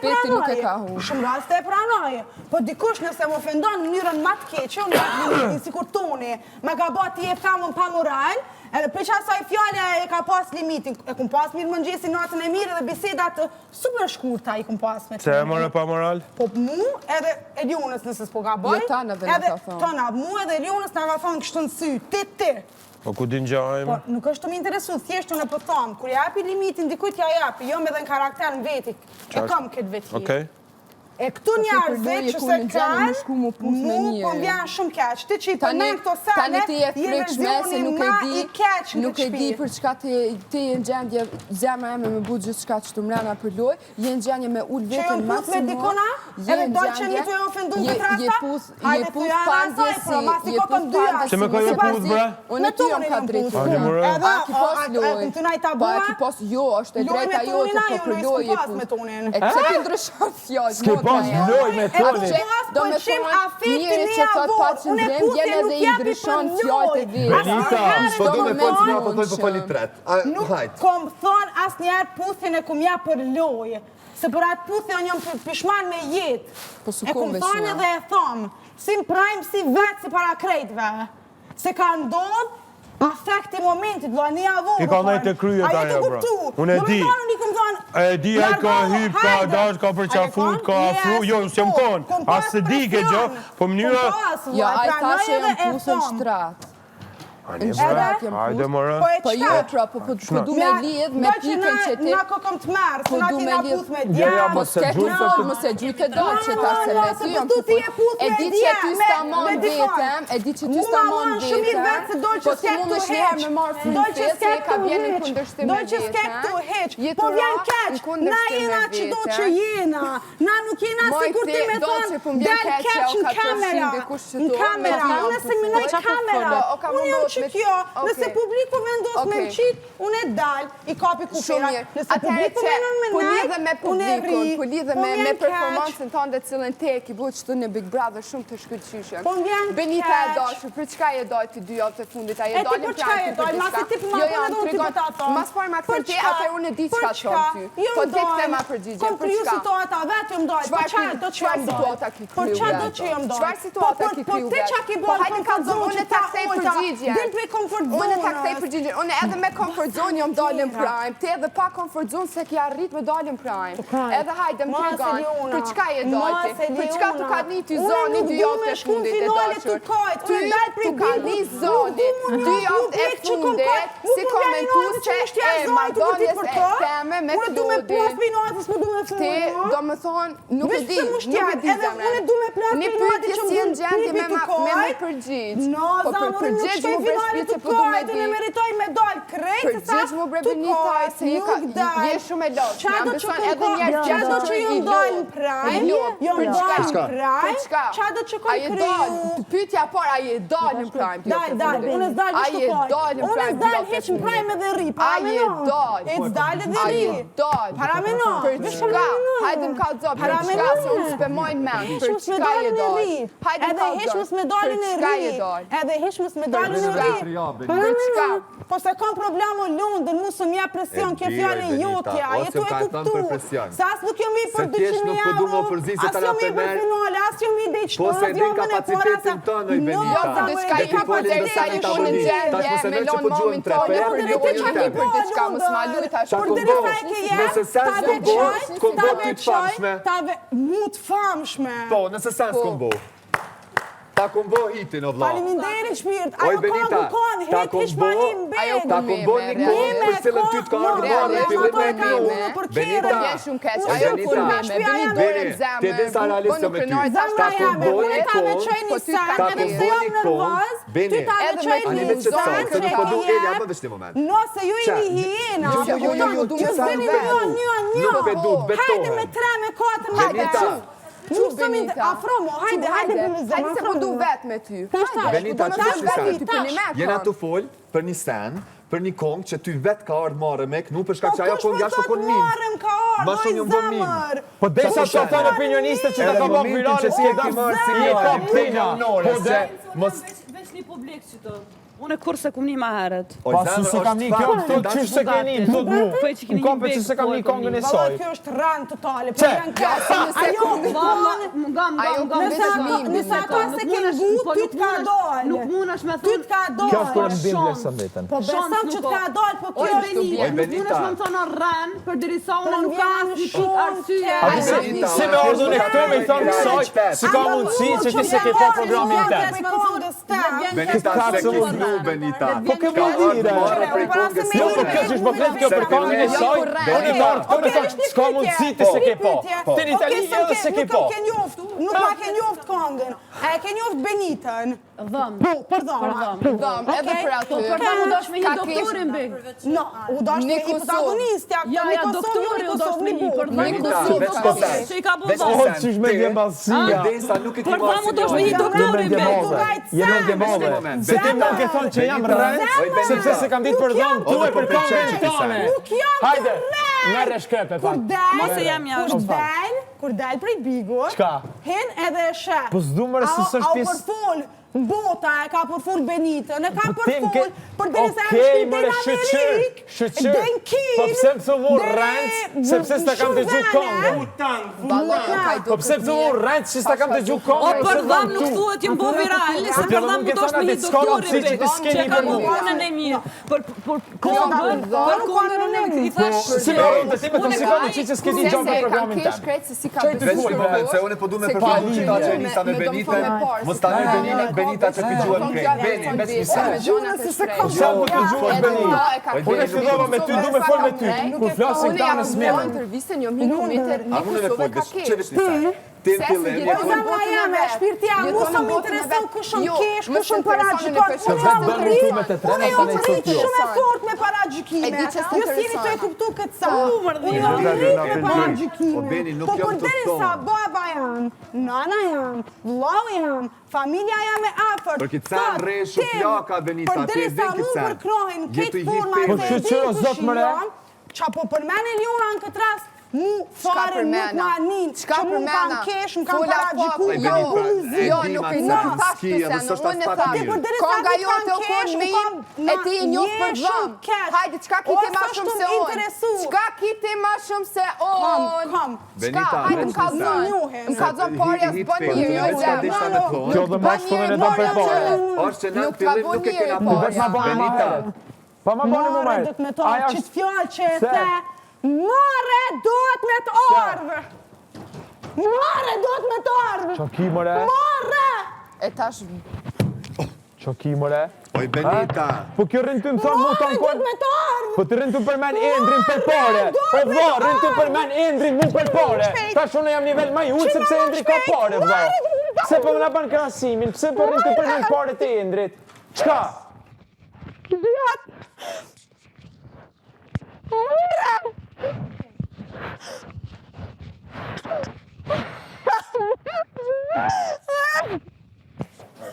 respekti nuk e ka hu. Shumë raste e pranoj. Po dikush nëse më ofendon në mënyrën më të keqe, unë sikur toni, me ka bë ti e famën pa moral, edhe për që asaj fjale e ka pas limitin. E kum pas mirë mëngjesi natën e mirë dhe bisedat super shkurta i kum pas me të. Se e mërë pa moral? Po mu edhe Elionës nëse s'po ka bëj. Jo tanëve në ka thonë. Tona, mu edhe Elionës në ka thonë kështu në sy, ti. Po ku din gjajmë? Po nuk është të më interesu, thjeshtu në po thomë, kur japi limitin, dikujt ja japi, jo me dhe në karakter në veti, e kam këtë veti. Okej. E këtu njarëzit që se kanë, mu po më vjen shumë keq. Ti që i përmen këto sene, je verzioni ma i keq në nuk e di për çka ti je në gjendje, zemra eme me bu gjithë çka që të mrena për loj, je në gjendje me ullë vetën maksimum. Që jo me dikona, edhe dojë që një të e ofendu këtë rasta, je pus pandje Që me ka jo pus, bre? Unë ty jam ka drejtu. A ki pos loj. Po a ki pos jo, është e drejta jo të po për loj je pus. E që ti ndryshon fjallë. Pas loj me toni. Do me thonë njëri që thot pa që ndrem, vjen edhe i ndryshon fjallë të dhirë. Benita, po du me thonë që nga po thoi për falitret. Nuk kom thonë asë njerë puthin e kum ja për lojë. Se për atë puthin o njëm pishman me jetë. E kum thonë edhe e thomë. Si më prajmë si vetë si para krejtve. Se ka ndodhë afekti momentit, do një avon. I ka nejtë të kryet ajo, bro. Unë e di. E di a ka hyp, ka dash, ka përqafut, ka afru. Jo, që më konë. Asë se di ke gjo, po mënyra... Jo, a i ta që jam pusën shtratë. Hajde, mërë. Po jo, pra, po du me lidh me pikën që ti... Na kokëm të merë, se na ti na puth me djerë. Mos e gjujtë e dojtë që ta se me ty jam të e di që ty s'ta mon vetëm, e di që ty s'ta mon vetëm, po ti mu me shnerë me marë fundit, se e ka vjen në kundërshtim me vetëm. Po vjen keq, na jena që do që jena, na nuk jena si kur ti me thonë, del keq në kamera, unë se minoj kamera, unë jam që kjo, nëse publiku vendos me më qitë, unë e dal, i kapi kupera, nëse publiku venon me najt, unë e ri, po lidhe me performansën tonë dhe cilën te ki bu që tu në Big Brother shumë të shkëllqyshëm. Benita e dashur, për çka e dojtë të dy javë të fundit, a e dojnë për çka e dojnë, masë ti për ma për edhe unë ti për ta thonë. Mas par ma këtë ti, atë unë e di çka thonë ty. Po ti këtë ma përgjigje, kom kryu situata vetë jëm dojtë, për çka do që jëm dojtë, për çka do që jëm dojtë, çfarë situata ki kryu vetë, po hajde ka zonë, unë ta kthej përgjigje. Unë ta kthej përgjigje, unë edhe me comfort zone jam dalën prime, ti edhe pa comfort zone se ki arrit me dalën prime. Edhe hajde më tregon, për çka je dojti, për çka tu ka një ty zoni 2 javë të fundit e dashur. Ty tu ka një zoni 2 javë e fundit, si komentuese e Madonjes e teme me Klodin. Ti do me thonë, nuk e di zemre. Një pyetje si në gjendje me me përgjigj. Po për përgjigj mu bre shpite po du me di. Në meritoj me dojnë krejtë, përgjigj mu bre Benita, se je shumë e lotë. Me ambision edhe njerë Qado që jëm dojnë prajnë, jëm dojnë prajnë, qado që kom kryu. Pytja por, a je dojnë prajnë? Dal, unë e zdalë në shtukoj. Unë e zdalë heq në prajnë edhe ri, paramenon. E zdalë edhe ri. Paramenon. Për çka? Hajde më ka zob, për çka? Se unë s'pemojnë men, për çka je dojnë? Edhe heqmës me dalin e ri. Edhe heqmës me dalin e ri. Për çka? Po se kam problem o Londën, mu së mja presion, kje fjale jotja, jetu e kuptu. Se asë nuk jom i për 200.000 euro, asë jom i për finale, asë jom i dhe i Po se din kapacitetin tënë, i Benita. Jo, për diçka i ka për derisa i ku në gjendje, me lonë momin tonë, për lojë që për diçka, më s'malu i tash. Por derisa e ke jetë, nëse sens kombo ty të famshme. Mu të famshme. Po, nëse sens kombo. Ta kombo hitin, o vla. Faleminderit shpirt, ajo kanë, het hish pa im bed. Ta kombo një kohë për cilën ty të ka ardhë në fillim me një. Benita, ti din sa realistë me ty. Ta kombo një kohë, Beni, anime që të sajnë, se nuk po du Elja më vështë një moment. No, se ju i një hiena. Ju zbeni një. Nuk pe du, të betohen. Hajde me 3, me 4, me 5. Nuk të minë afromo, hajde për në zemë. Hajde se po du vetë me ty. Benita, që të sen, jena të folë për një sen, për një kongë që ty vetë ka ardhë marë me kënu, përshka që ajo kongë jashtë o konë mimë. Ma shumë një më mimë. Po dhe sa të thonë opinioniste që të ka bërë virale, si e ki marë si një top pina. Veç një publik që të... Unë kur se kum një ma herët. Pasu se kam një kjo, thot qysh se keni, thot mu. Më kam për që se kam një kongën e soj. Kjo është rënë totale. Që? Nëse ato se keni vu, ty t'ka dojnë. Nuk mund është me Ty thonë. t'ka Kjo është kur dojnë. më bim lesëm vetën. Po besam që t'ka dojnë, po kjo është Benita, nuk mund është me më thonë rënë, për dirisa unë nuk kam asë një pik arsye. A di si me ardhën e këto me i thonë kësaj, si ka mundësi që ti se ke pa programin tëmë. Benita, se ki flu, Benita. Po ke mundire. Jo, po kjo që është më kretë kjo për kongën e saj, unë e marrë këto në thonë, s'ka mundësi ti se ke pa. Ti në Itali edhe se ke pa. Nuk ma ke njoft kongën, a e ke njoft Benitën. Dhëm. Po, për dhëm. Edhe për aty. Për dhëm u dosh me hi doktorin bëj. No, u dosh me i protagonistja. Ja, doktori u dosh me hi, për dhëm u Benita, dosh me veç hi. Kosovë. Që i ka bo Veç dhëm. O, qysh me dje basia. Desa nuk e ti Për dhëm u dosh me hi doktorin bëj. Jemen dhe madhe. Se ti më ke thonë që jam rënd, sepse se kam ditë për dhëmë, tu e për kongën tane. Hajde, merre shkepe, pa. Mos e jam jashtë. Kur del prej bigut, Qka? hen edhe shë. Po s'du mërë se s'është A pjesë. përfull bota e ka përfull Benitën, e ka përfull, për dhe se Okej, mërë shëqër, shëqër. Po pse më thëvu rëndë, sepse s'ta kam të gjuhë kongën. Po pse më thëvu rëndë, që s'ta kam të gjuhë O, kongën. për dhëm nuk thuhet jëm bo viral, se për dhëm u dosh me hi doktorin bëj. Që ka bo konën e mirë. Për kongën, unë i thash... Si me rëndë, ti me të sikoni që s'ke ti gjohë për programin tëmë. Veç një moment, se unë po du me përpunu që ta që e nisa me Benitën, mos ta me Benita që pijuan krejt. Beni, mes misaj. Sa më të gjuhë Benita. Unë e fillova me ty, du me folë me ty. Kur flasin ta në smellën. Intervistën jo miku meter A unë me folë, që veç nisaj. Ti në fillim, Po zama jame, shpirti jam, mu së më intereson kushën kesh, kushën para gjikon. Unë jo të rritë shumë e fort me para gjikime. Jo s'jeni të e kuptu këtë sa. Unë jo të rritë me para gjikime. Po kur deri sa baba jam, nana jam, vlau jam, familja jam e afert. Për këtë sa reshu plaka, Benita, Për ti e deri din sa mu këtë sa. përkrojnë Jetu këtë i forma Po se shqyqyro, zot më re. qa po përmene Ljona në këtë rast, mu fare nuk ma nin, që mu kam kesh, mu kam para gjiku, Jo, nuk i nuk thashtu se unë e thashtu. Konga jo të ukon mi, e ti i njohë për dhëm. Hajde, qka kiti ma shumë se unë? Qka kiti ma shumë se unë? Qka, hajde, më ka zonë parja s'bën mirë, jo gjemë. Kjo dhe ma shpunën e do për pare. Është që në këtë fillim nuk e kena Vetë ma bani ma herë. Pa ma bani mu More merë. do të me të orë, qitë fjallë që e the, more do të me të orë. More do të me të orë. Qa ki mëre? More! E tash... Qa ki mëre? Oj, Benita. Po kjo rrinë të më thonë mu të More do nkon. të me të orë. Po të rrinë të përmen endrin për pare. O vla, rrinë të përmen endrin mu për pare. Ta shone jam nivel ma ju, sepse endri ka pare, vla. Pse po më nga ban krasimin, pse po rrinë të përmen pare të endrit? Qka?